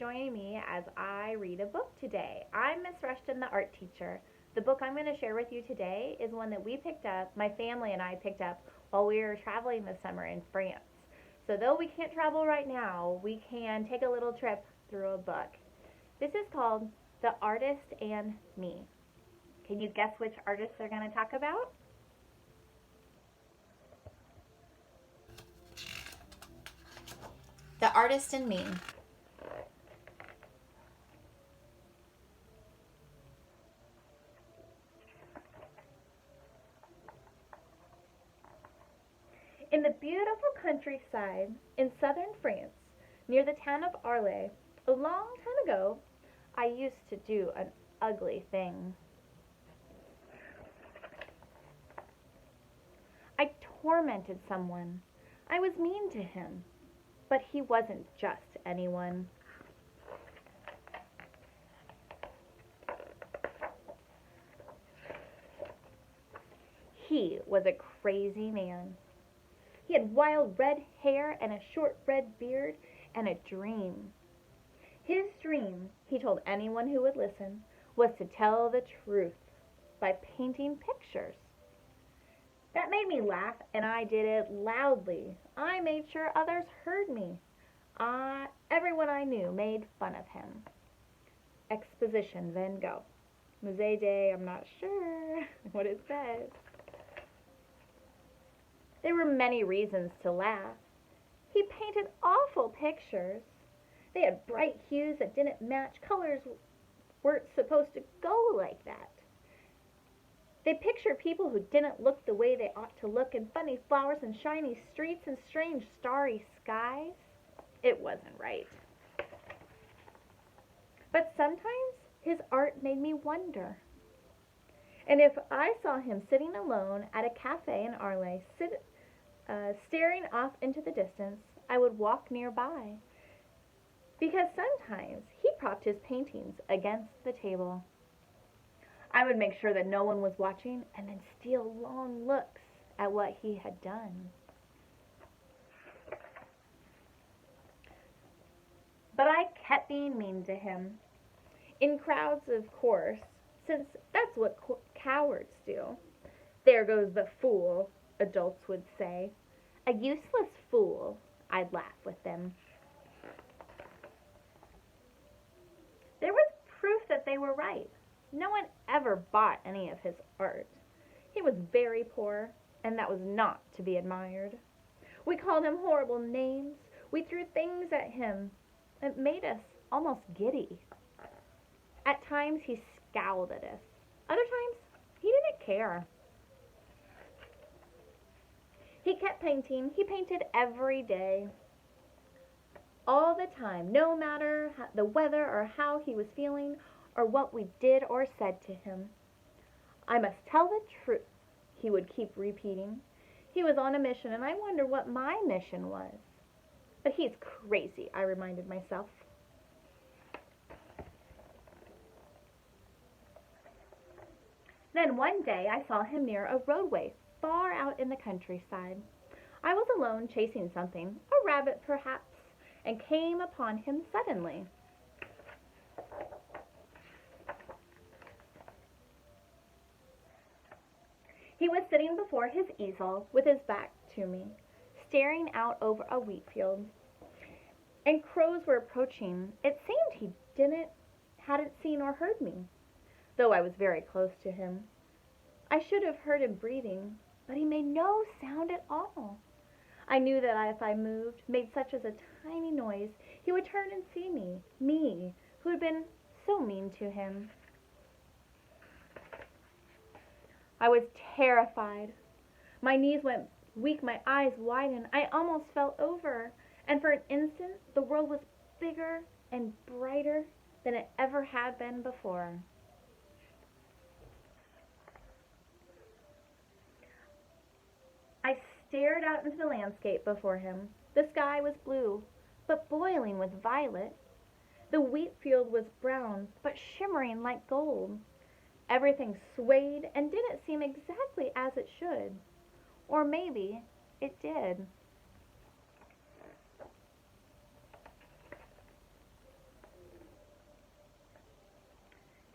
joining me as I read a book today. I'm Miss Rushton, the art teacher. The book I'm going to share with you today is one that we picked up, my family and I picked up while we were traveling this summer in France. So, though we can't travel right now, we can take a little trip through a book. This is called The Artist and Me. Can you guess which artist they're going to talk about? The Artist and Me. In the beautiful countryside in southern France, near the town of Arles, a long time ago, I used to do an ugly thing. I tormented someone. I was mean to him, but he wasn't just anyone. He was a crazy man. He had wild red hair and a short red beard and a dream. His dream, he told anyone who would listen, was to tell the truth by painting pictures. That made me laugh, and I did it loudly. I made sure others heard me. Everyone I knew made fun of him. Exposition Van Gogh. Musée Day, I'm not sure what it says. There were many reasons to laugh. He painted awful pictures. They had bright hues that didn't match. Colors weren't supposed to go like that. They pictured people who didn't look the way they ought to look, and funny flowers and shiny streets and strange starry skies. It wasn't right. But sometimes his art made me wonder. And if I saw him sitting alone at a cafe in Arles, staring off into the distance, I would walk nearby. Because sometimes he propped his paintings against the table. I would make sure that no one was watching and then steal long looks at what he had done. But I kept being mean to him. In crowds, of course, since that's what cowards do. There goes the fool, adults would say. A useless fool, I'd laugh with them. There was proof that they were right. No one ever bought any of his art. He was very poor, and that was not to be admired. We called him horrible names. We threw things at him. It made us almost giddy. At times he scowled at us. Other times he didn't care. He kept painting. He painted every day. All the time, no matter the weather or how he was feeling or what we did or said to him. I must tell the truth, he would keep repeating. He was on a mission, and I wonder what my mission was. But he's crazy, I reminded myself. Then one day I saw him near a roadway far out in the countryside. I was alone chasing something, a rabbit perhaps, and came upon him suddenly. He was sitting before his easel with his back to me, staring out over a wheat field. And crows were approaching. It seemed he hadn't seen or heard me, though I was very close to him. I should have heard him breathing, but he made no sound at all. I knew that if I moved, made such as a tiny noise, he would turn and see me, who had been so mean to him. I was terrified. My knees went weak, my eyes widened. I almost fell over, and for an instant the world was bigger and brighter than it ever had been before. I stared out into the landscape before him. The sky was blue, but boiling with violet. The wheat field was brown, but shimmering like gold. Everything swayed and didn't seem exactly as it should. Or maybe it did.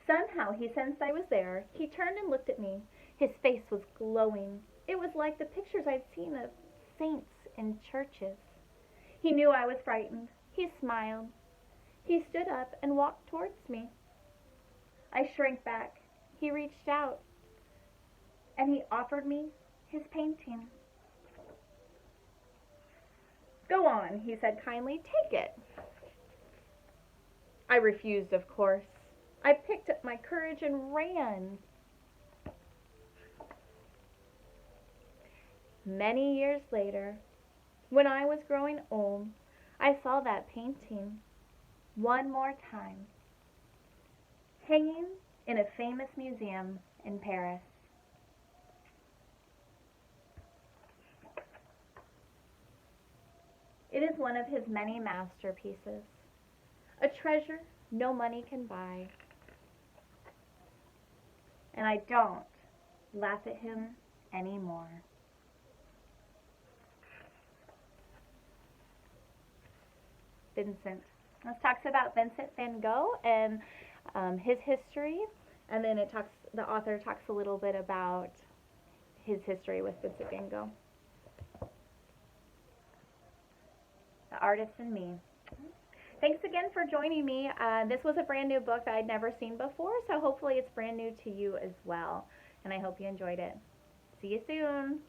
Somehow he sensed I was there. He turned and looked at me. His face was glowing. It was like the pictures I'd seen of saints in churches. He knew I was frightened. He smiled. He stood up and walked towards me. I shrank back. He reached out and he offered me his painting. Go on, he said kindly. Take it. I refused, of course. I picked up my courage and ran. Many years later, when I was growing old, I saw that painting one more time, hanging in a famous museum in Paris. It is one of his many masterpieces, a treasure no money can buy. And I don't laugh at him anymore. Vincent. This talks about Vincent van Gogh and his history, and then the author talks a little bit about his history with Vincent van Gogh. The Artist in Me. Thanks again for joining me. This was a brand new book that I'd never seen before, so hopefully it's brand new to you as well, and I hope you enjoyed it. See you soon.